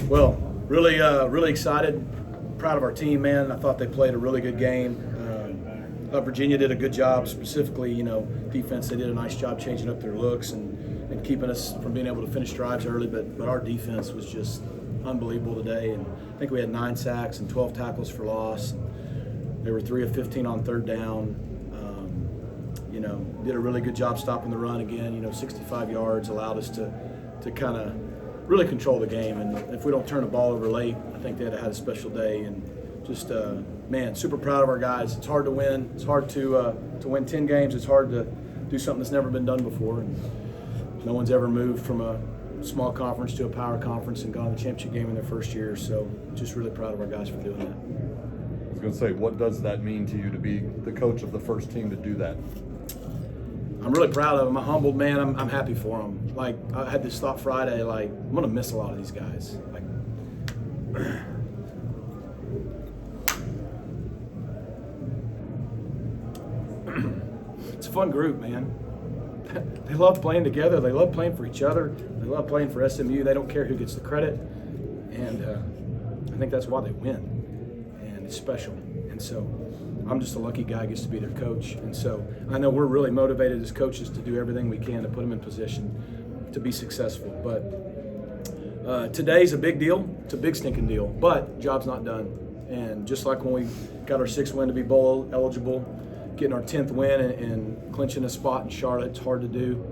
Well, really excited, proud of our team, man. I thought they played a really good game. Virginia did a good job, specifically, defense. They did a nice job changing up their looks and keeping us from being able to finish drives early. But our defense was just unbelievable today. And I think we had 9 sacks and 12 tackles for loss. They were 3 of 15 on third down. Did a really good job stopping the run again. 65 yards allowed us to kind of really control the game. And if we don't turn the ball over late, I think they'd have had a special day. And just, super proud of our guys. It's hard to win. It's hard to win 10 games. It's hard to do something that's never been done before. And no one's ever moved from a small conference to a power conference and gone to the championship game in their first year. So just really proud of our guys for doing that. I was going to say, what does that mean to you to be the coach of the first team to do that? I'm really proud of them. I'm humbled, man. I'm happy for them. Like, I had this thought Friday, like, I'm going to miss a lot of these guys. Like, it's a fun group, man. They love playing together. They love playing for each other. They love playing for SMU. They don't care who gets the credit. And I think that's why they win. And it's special. And so I'm just a lucky guy who gets to be their coach. And so I know we're really motivated as coaches to do everything we can to put them in position to be successful. But today's a big deal. It's a big stinking deal. But job's not done. And just like when we got our 6th win to be bowl eligible, getting our 10th win and clinching a spot in Charlotte, it's hard to do.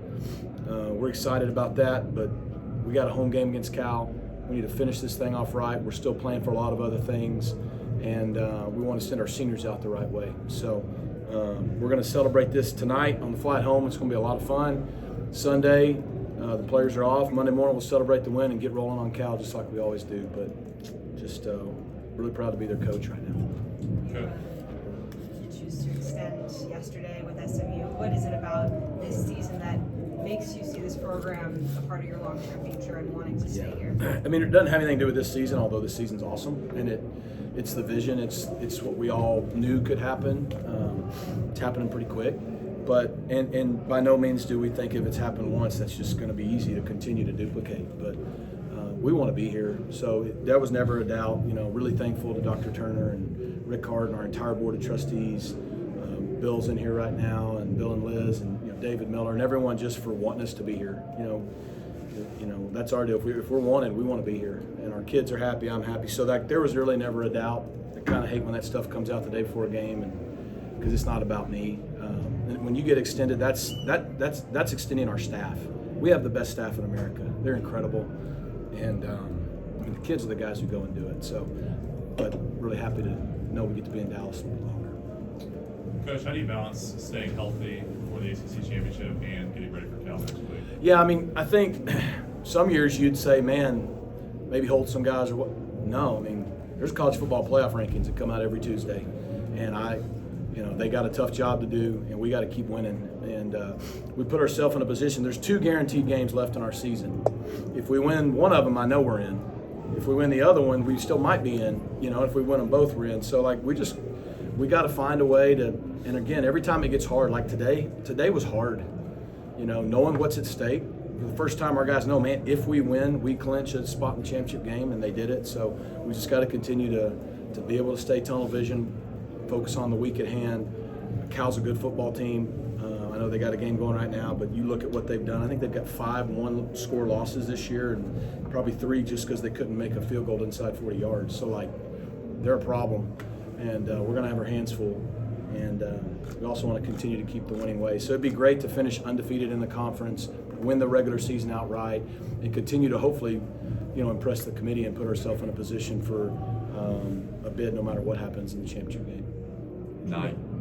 We're excited about that, but we got a home game against Cal. We need to finish this thing off right. We're still playing for a lot of other things, and we want to send our seniors out the right way. So we're going to celebrate this tonight on the flight home. It's going to be a lot of fun. Sunday, the players are off. Monday morning, we'll celebrate the win and get rolling on Cal just like we always do. But just really proud to be their coach right now. Okay. You choose to extend yesterday with SMU. What is it about this season that makes you see this program a part of your long-term future and wanting to stay here? I mean, it doesn't have anything to do with this season, although this season's awesome, and it's the vision. It's what we all knew could happen. It's happening pretty quick, but and by no means do we think if it's happened once that's just going to be easy to continue to duplicate. But we want to be here, so that was never a doubt. Really thankful to Dr. Turner and Rick Hart and our entire board of trustees. Bill's in here right now, and Bill and Liz, and David Miller, and everyone just for wanting us to be here. That's our deal. If we're wanted, we want to be here, and our kids are happy. I'm happy. So there was really never a doubt. I kind of hate when that stuff comes out the day before a game, and because it's not about me. And when you get extended, that's extending our staff. We have the best staff in America. They're incredible, and the kids are the guys who go and do it. So, but really happy to know we get to be in Dallas a little longer. Coach, how do you balance staying healthy for the ACC Championship and getting ready for Cal next week? Yeah, I mean, I think some years you'd say, man, maybe hold some guys or what. No, I mean, there's college football playoff rankings that come out every Tuesday, and they got a tough job to do, and we got to keep winning. And we put ourselves in a position. There's 2 guaranteed games left in our season. If we win one of them, I know we're in. If we win the other one, we still might be in. If we win them both, we're in. So we got to find a way to. And again, every time it gets hard, like today was hard. Knowing what's at stake. For the first time, our guys know, man, if we win, we clinch a spot in the championship game, and they did it. So we just got to continue to be able to stay tunnel vision, focus on the week at hand. Cal's a good football team. I know they got a game going right now, but you look at what they've done. I think they've got 5 one-score losses this year, and probably 3 just because they couldn't make a field goal inside 40 yards. So, they're a problem, and we're going to have our hands full. And we also want to continue to keep the winning way. So it'd be great to finish undefeated in the conference, win the regular season outright, and continue to hopefully, impress the committee and put ourselves in a position for a bid no matter what happens in the championship game.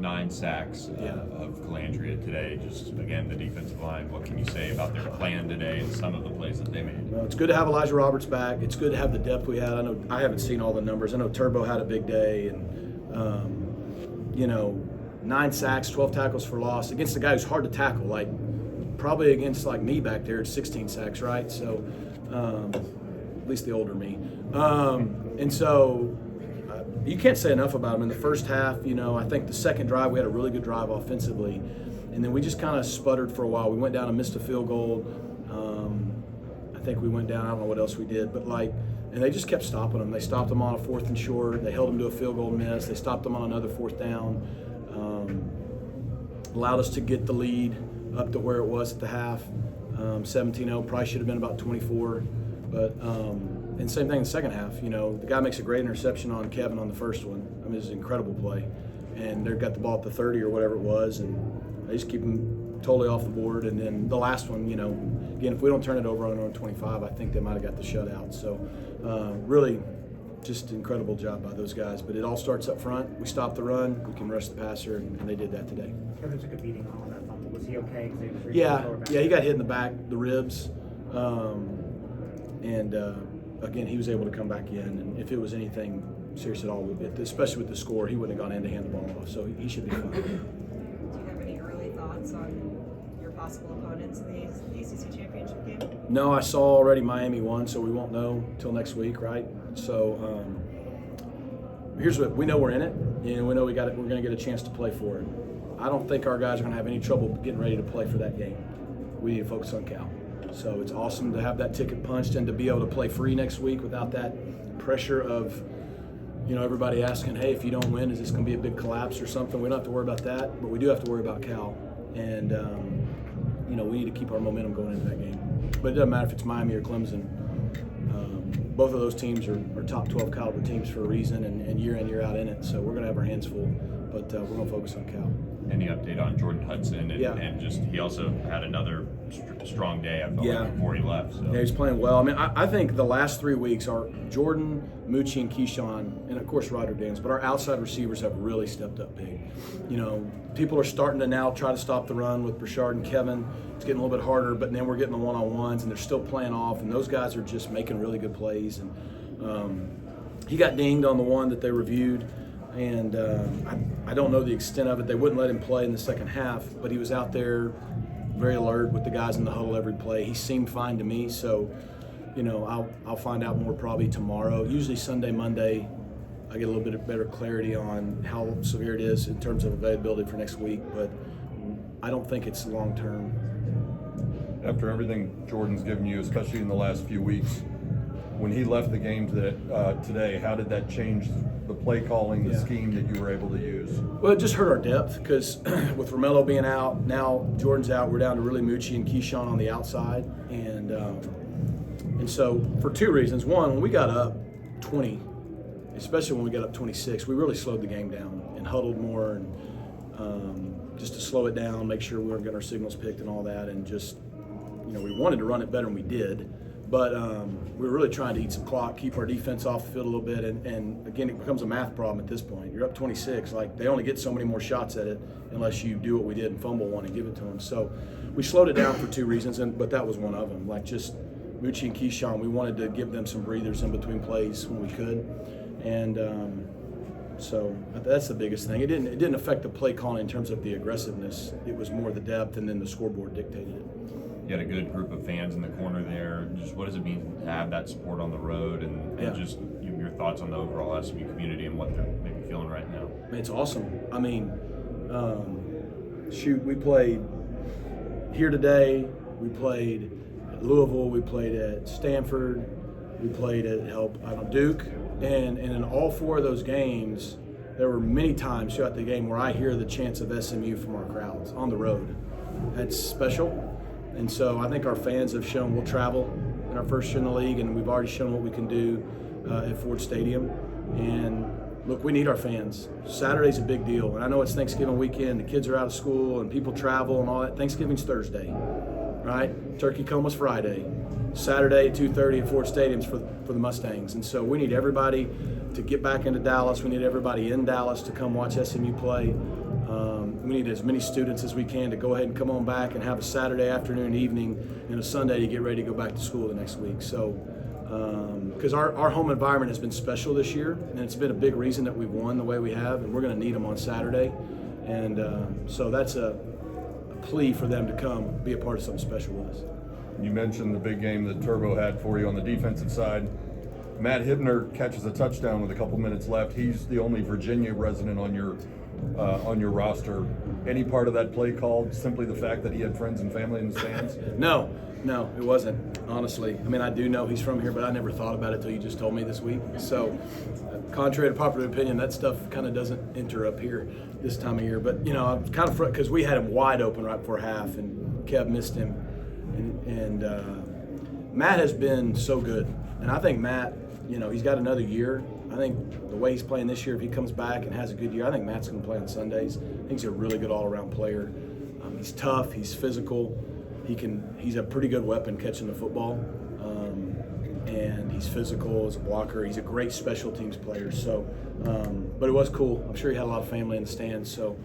Nine sacks of Calandria today. Just again, the defensive line. What can you say about their plan today and some of the plays that they made? Well, it's good to have Elijah Roberts back. It's good to have the depth we had. I know I haven't seen all the numbers. I know Turbo had a big day, and 9 sacks, 12 tackles for loss against a guy who's hard to tackle. Probably against me back there, it's 16 sacks, right? So, at least the older me. And so. You can't say enough about them. In the first half, I think the second drive, we had a really good drive offensively. And then we just kind of sputtered for a while. We went down and missed a field goal. I think we went down, I don't know what else we did. But And they just kept stopping them. They stopped them on a 4th and short. They held them to a field goal miss. They stopped them on another 4th down. Allowed us to get the lead up to where it was at the half. 17-0, probably should have been about 24. But, and same thing in the second half. You know, the guy makes a great interception on Kevin on the first one. I mean, it's an incredible play. And they got the ball at the 30 or whatever it was, and they just keep them totally off the board. And then the last one, you know, again, if we don't turn it over on our own 25, I think they might have got the shutout. So really just incredible job by those guys. But it all starts up front. We stop the run, we can rush the passer, and they did that today. Kevin took a beating on that fumble. Was he okay? 'Cause he was Yeah, he got hit in the back, the ribs. Again, he was able to come back in. And if it was anything serious at all, especially with the score, he wouldn't have gone in to hand the ball off. So he should be fine. Do you have any early thoughts on your possible opponents in the ACC Championship game? No, I saw already Miami won, so we won't know till next week, right? So here's what we know: we're in it, and we know we're going to get a chance to play for it. I don't think our guys are going to have any trouble getting ready to play for that game. We need to focus on Cal. So it's awesome to have that ticket punched and to be able to play free next week without that pressure of, you know, everybody asking, hey, if you don't win, is this going to be a big collapse or something? We don't have to worry about that, but we do have to worry about Cal. And, you know, we need to keep our momentum going into that game. But it doesn't matter if it's Miami or Clemson. Both of those teams are top 12 caliber teams for a reason, and year in, year out in it. So we're going to have our hands full, but we're going to focus on Cal. Any update on Jordan Hudson? And, Yeah. and just he also had another strong day, I felt Yeah. like, before he left. So. Yeah, he's playing well. I mean, I think the last 3 weeks are Jordan, Moochie, and Keyshawn, and of course Ryder Dance, but our outside receivers have really stepped up big. You know, people are starting to now try to stop the run with Brashard and Kevin. It's getting a little bit harder, but then we're getting the one-on-ones, and they're still playing off, and those guys are just making really good plays. And he got dinged on the one that they reviewed, and I don't know the extent of it. They wouldn't let him play in the second half, but he was out there very alert with the guys in the huddle every play. He seemed fine to me, so you know, I'll find out more probably tomorrow. Usually Sunday, Monday, I get a little bit better clarity on how severe it is in terms of availability for next week, but I don't think it's long term. After everything Jordan's given you, especially in the last few weeks, when he left the game today, how did that change the play calling, the scheme that you were able to use? Well, it just hurt our depth because with Romello being out, now Jordan's out, we're down to really Moochie and Keyshawn on the outside. And so for two reasons. One, when we got up 20, especially when we got up 26, we really slowed the game down and huddled more and just to slow it down, make sure we weren't getting our signals picked and all that. And just, you know, we wanted to run it better than we did. But we were really trying to eat some clock, keep our defense off the field a little bit, and again, it becomes a math problem at this point. You're up 26, like they only get so many more shots at it unless you do what we did and fumble one and give it to them. So we slowed it down for two reasons, but that was one of them. Like just Moochie and Keyshawn, we wanted to give them some breathers in between plays when we could, and so that's the biggest thing. It didn't affect the play calling in terms of the aggressiveness. It was more the depth, and then the scoreboard dictated it. You had a good group of fans in the corner there. Just what does it mean to have that support on the road, and just your thoughts on the overall SMU community and what they're maybe feeling right now? It's awesome. I mean, we played here today. We played at Louisville. We played at Stanford. We played at Duke. And in all four of those games, there were many times throughout the game where I hear the chants of SMU from our crowds on the road. That's special. And so I think our fans have shown we'll travel in our first year in the league, and we've already shown what we can do at Ford Stadium. And look, we need our fans. Saturday's a big deal, and I know it's Thanksgiving weekend. The kids are out of school, and people travel and all that. Thanksgiving's Thursday, right? Turkey coma's Friday. Saturday at 2:30 at Ford Stadium's for the Mustangs. And so we need everybody to get back into Dallas. We need everybody in Dallas to come watch SMU play. We need as many students as we can to go ahead and come on back and have a Saturday afternoon, evening, and a Sunday to get ready to go back to school the next week. So, because our home environment has been special this year, and it's been a big reason that we've won the way we have, and we're going to need them on Saturday. And so that's a plea for them to come be a part of something special with us. You mentioned the big game that Turbo had for you on the defensive side. Matt Hibner catches a touchdown with a couple minutes left. He's the only Virginia resident on your on your roster. Any part of that play call simply the fact that he had friends and family in the stands? No, it wasn't, honestly. I mean, I do know he's from here, but I never thought about it till you just told me this week. So, contrary to popular opinion, that stuff kind of doesn't enter up here this time of year. But, I'm kind of because we had him wide open right before half, and Kev missed him. And Matt has been so good. And I think Matt, he's got another year. I think the way he's playing this year, if he comes back and has a good year, I think Matt's going to play on Sundays. I think he's a really good all-around player. He's tough. He's physical. He's a pretty good weapon catching the football, and he's physical as a blocker. He's a great special teams player. So, but it was cool. I'm sure he had a lot of family in the stands. So,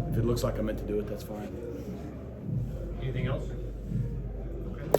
if it looks like I meant to do it, that's fine. Anything else?